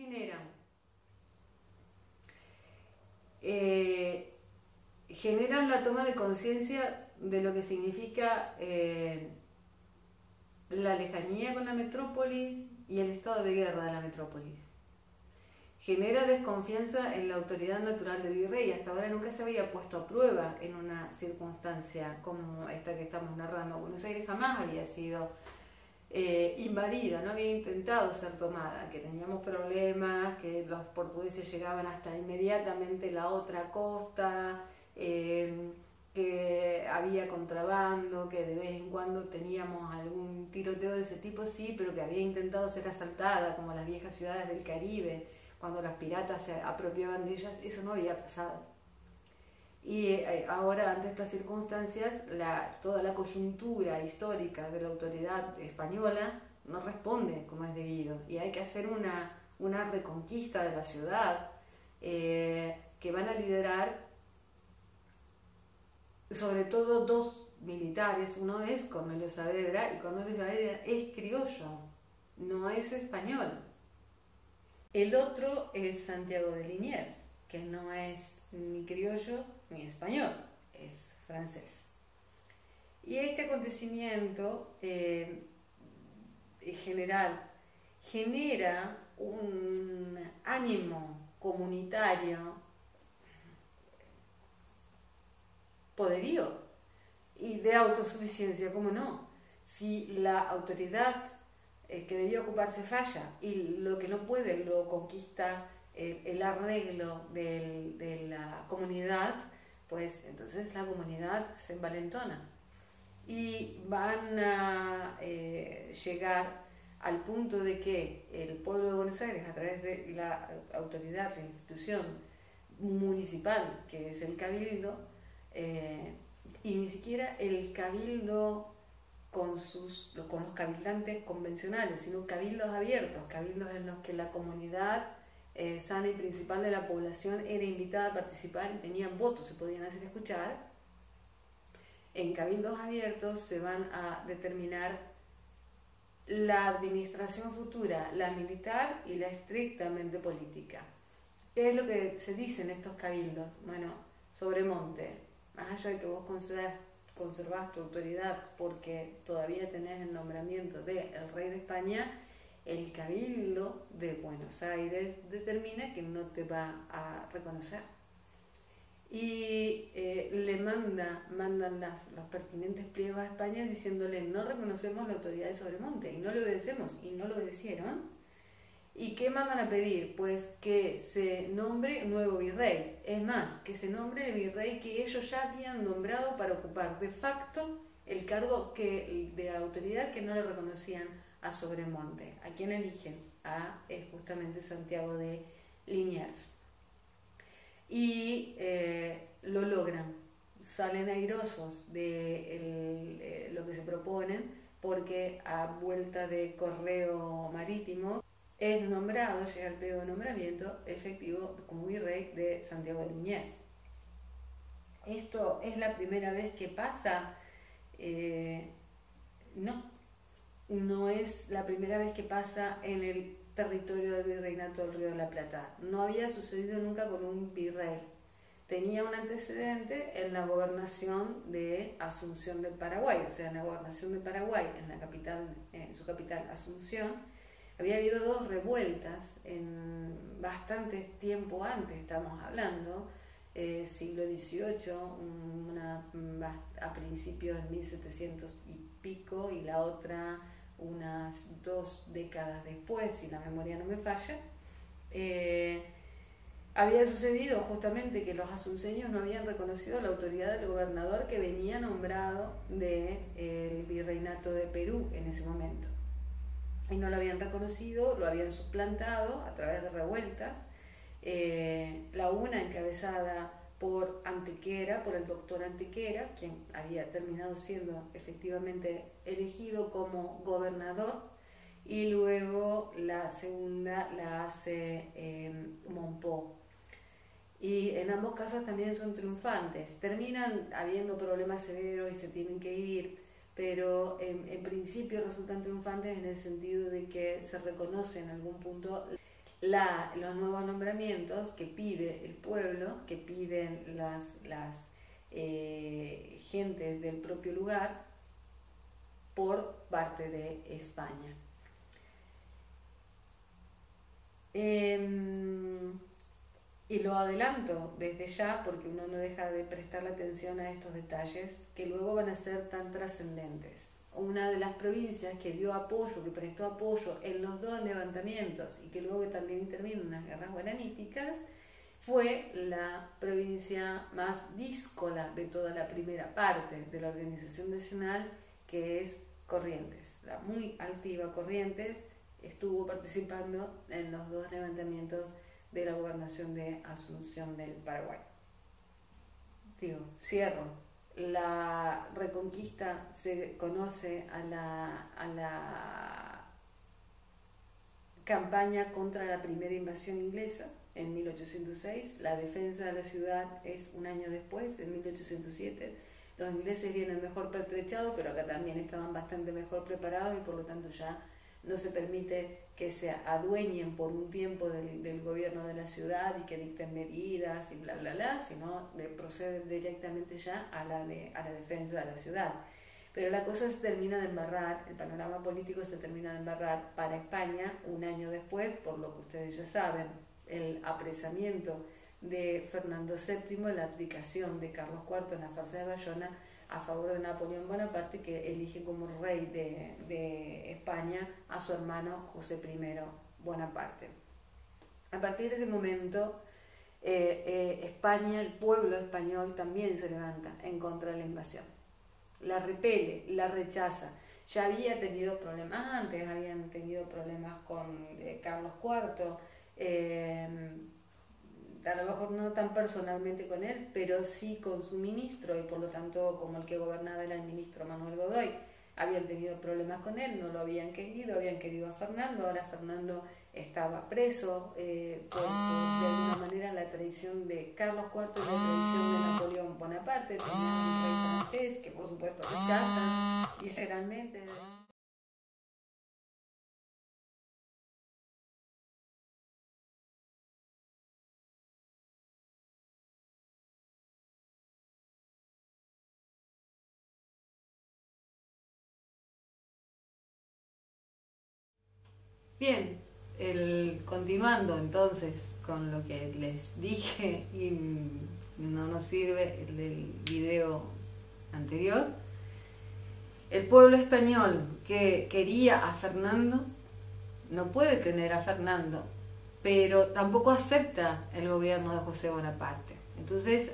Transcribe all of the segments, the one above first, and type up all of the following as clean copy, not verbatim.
generan? Generan la toma de conciencia de lo que significa la lejanía con la metrópolis y el estado de guerra de la metrópolis. Genera desconfianza en la autoridad natural del virrey. Hasta ahora nunca se había puesto a prueba en una circunstancia como esta que estamos narrando. Buenos Aires jamás había sido invadida, no había intentado ser tomada, que teníamos problemas, que los portugueses llegaban hasta inmediatamente la otra costa, que había contrabando, que de vez en cuando teníamos algún tiroteo de ese tipo, sí, pero que había intentado ser asaltada, como las viejas ciudades del Caribe, cuando los piratas se apropiaban de ellas. Eso no había pasado. Y ahora, ante estas circunstancias, toda la coyuntura histórica de la autoridad española no responde como es debido, y hay que hacer una reconquista de la ciudad que van a liderar sobre todo dos militares. Uno es Cornelio Saavedra, y Cornelio Saavedra es criollo, no es español. El otro es Santiago de Liniers, que no es ni criollo ni español, es francés. Y este acontecimiento en general genera un ánimo comunitario poderío y de autosuficiencia, ¿cómo no? Si la autoridad que debió ocuparse falla y lo que no puede lo conquista el arreglo de la comunidad, pues entonces la comunidad se envalentona y van a llegar al punto de que el pueblo de Buenos Aires, a través de la autoridad, la institución municipal que es el Cabildo, y ni siquiera el cabildo con los cabildantes convencionales, sino cabildos abiertos, cabildos en los que la comunidad sana y principal de la población era invitada a participar y tenían votos, se podían hacer escuchar. En cabildos abiertos se van a determinar la administración futura, la militar y la estrictamente política. ¿Qué es lo que se dice en estos cabildos? Bueno, Sobremonte, más allá de que vos conservás tu autoridad porque todavía tenés el nombramiento del rey de España, el Cabildo de Buenos Aires determina que no te va a reconocer. Y le mandan los pertinentes pliegos a España diciéndole: no reconocemos la autoridad de Sobremonte, y no le obedecemos, y no lo obedecieron. ¿Y qué mandan a pedir? Pues que se nombre nuevo virrey. Es más, que se nombre el virrey que ellos ya habían nombrado para ocupar de facto el cargo de autoridad que no le reconocían a Sobremonte. ¿A quién eligen? Es justamente Santiago de Liniers. Y lo logran. Salen airosos de lo que se proponen, porque a vuelta de correo marítimo es nombrado, llega el pliego de nombramiento efectivo como virrey de Santiago de Liniers. ¿Esto es la primera vez que pasa? No es la primera vez que pasa en el territorio del virreinato del Río de la Plata. No había sucedido nunca con un virrey. Tenía un antecedente en la gobernación de Asunción del Paraguay, o sea, en la gobernación de Paraguay, en su capital Asunción. Había habido dos revueltas en bastante tiempo antes, estamos hablando, siglo XVIII, a principios de 1700 y pico, y la otra unas 2 décadas después, si la memoria no me falla. Había sucedido justamente que los asunceños no habían reconocido la autoridad del gobernador que venía nombrado del virreinato de Perú en ese momento. Y no lo habían reconocido, lo habían suplantado a través de revueltas, la una encabezada por Antequera, por el doctor Antequera, quien había terminado siendo efectivamente elegido como gobernador, y luego la segunda la hace Monpó. Y en ambos casos también son triunfantes. Terminan habiendo problemas severos y se tienen que ir, pero en principio resultan triunfantes en el sentido de que se reconoce en algún punto los nuevos nombramientos que pide el pueblo, que piden las gentes del propio lugar por parte de España. Y lo adelanto desde ya porque uno no deja de prestarle atención a estos detalles que luego van a ser tan trascendentes. Una de las provincias que dio apoyo, que prestó apoyo en los dos levantamientos y que luego también intervino en las guerras guaraníticas, fue la provincia más díscola de toda la primera parte de la organización nacional, que es Corrientes. La muy altiva Corrientes estuvo participando en los dos levantamientos de la gobernación de Asunción del Paraguay. Cierro. La Reconquista se conoce a la campaña contra la primera invasión inglesa en 1806. La defensa de la ciudad es un año después, en 1807. Los ingleses vienen mejor pertrechados, pero acá también estaban bastante mejor preparados y por lo tanto ya no se permite que se adueñen por un tiempo del gobierno de la ciudad y que dicten medidas y bla bla bla, sino proceden directamente ya a la defensa de la ciudad. Pero la cosa se termina de embarrar, el panorama político se termina de embarrar para España un año después, por lo que ustedes ya saben, el apresamiento de Fernando VII, la abdicación de Carlos IV en la farsa de Bayona a favor de Napoleón Bonaparte, que elige como rey de España a su hermano José I Bonaparte. A partir de ese momento, España, el pueblo español también se levanta en contra de la invasión. La repele, la rechaza. Ya había tenido problemas antes, habían tenido problemas con Carlos IV, a lo mejor no tan personalmente con él, pero sí con su ministro, y por lo tanto, como el que gobernaba era el ministro Manuel Godoy, habían tenido problemas con él, no lo habían querido a Fernando. Ahora Fernando estaba preso por de alguna manera la traición de Carlos IV y la traición de Napoleón Bonaparte. Tenía un rey francés que por supuesto rechazan visceralmente. Bien, continuando entonces con lo que les dije y no nos sirve el del video anterior, el pueblo español que quería a Fernando no puede tener a Fernando, pero tampoco acepta el gobierno de José Bonaparte. Entonces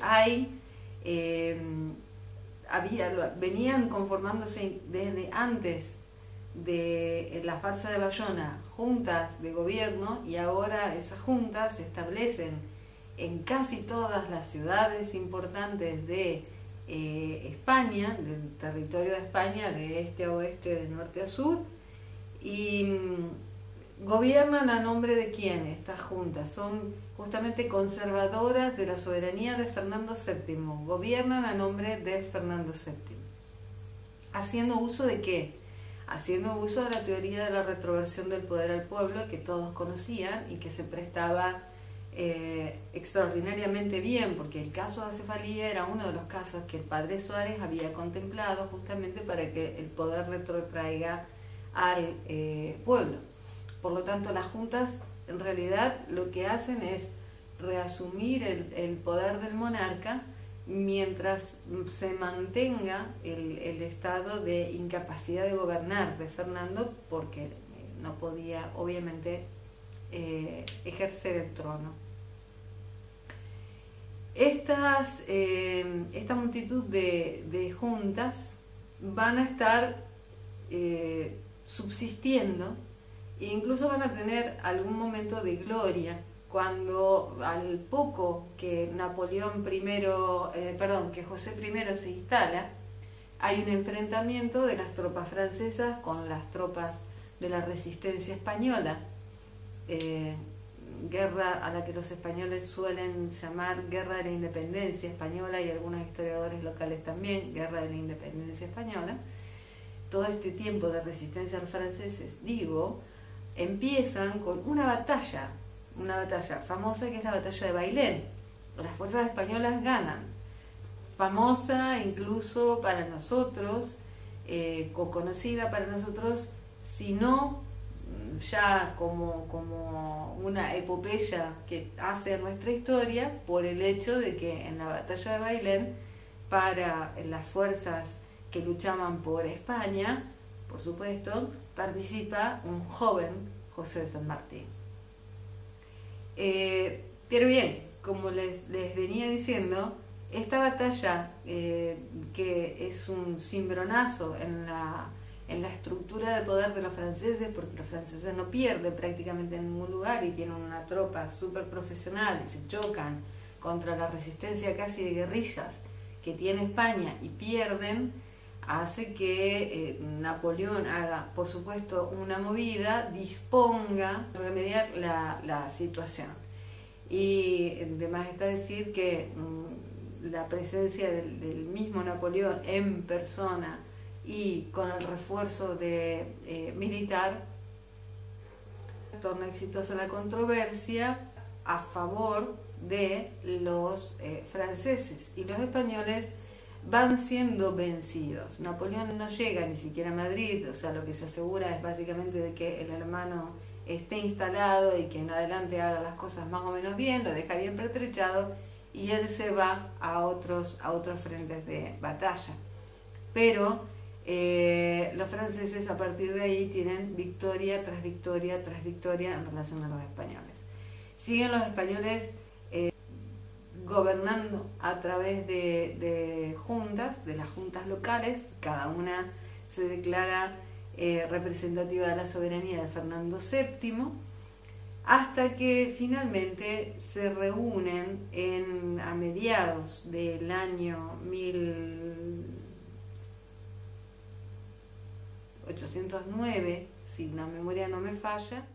venían conformándose desde antes de la farsa de Bayona juntas de gobierno, y ahora esas juntas se establecen en casi todas las ciudades importantes de España, del territorio de España, de este a oeste, de norte a sur, y gobiernan a nombre de quién estas juntas. Son justamente conservadoras de la soberanía de Fernando VII, gobiernan a nombre de Fernando VII. ¿Haciendo uso de qué? Haciendo uso de la teoría de la retroversión del poder al pueblo, que todos conocían y que se prestaba extraordinariamente bien, porque el caso de Acefalía era uno de los casos que el padre Suárez había contemplado justamente para que el poder retrotraiga al pueblo. Por lo tanto, las juntas en realidad lo que hacen es reasumir el poder del monarca mientras se mantenga el estado de incapacidad de gobernar de Fernando, porque no podía obviamente ejercer el trono. Esta multitud de juntas van a estar subsistiendo e incluso van a tener algún momento de gloria cuando al poco que que José I se instala, hay un enfrentamiento de las tropas francesas con las tropas de la resistencia española, guerra a la que los españoles suelen llamar Guerra de la Independencia Española, y algunos historiadores locales también, Guerra de la Independencia Española. Todo este tiempo de resistencia a los franceses, empiezan con una batalla una batalla famosa que es la batalla de Bailén. Las fuerzas españolas ganan, famosa incluso para nosotros, o conocida para nosotros, sino ya como una epopeya que hace nuestra historia por el hecho de que en la batalla de Bailén, para las fuerzas que luchaban por España, por supuesto, participa un joven José de San Martín. Pero bien, como les venía diciendo, esta batalla, que es un cimbronazo en la estructura de poder de los franceses, porque los franceses no pierden prácticamente en ningún lugar y tienen una tropa súper profesional y se chocan contra la resistencia casi de guerrillas que tiene España y pierden, hace que Napoleón haga, por supuesto, una movida, disponga de remediar la situación. Y además está decir que la presencia del mismo Napoleón en persona y con el refuerzo militar torna exitosa la controversia a favor de los franceses, y los españoles van siendo vencidos. Napoleón no llega ni siquiera a Madrid, o sea, lo que se asegura es básicamente de que el hermano esté instalado y que en adelante haga las cosas más o menos bien, lo deja bien pertrechado y él se va a otros frentes de batalla. Pero los franceses a partir de ahí tienen victoria tras victoria tras victoria en relación a los españoles. Siguen los españoles gobernando a través de juntas, de las juntas locales, cada una se declara representativa de la soberanía de Fernando VII, hasta que finalmente se reúnen a mediados del año 1809, si la memoria no me falla,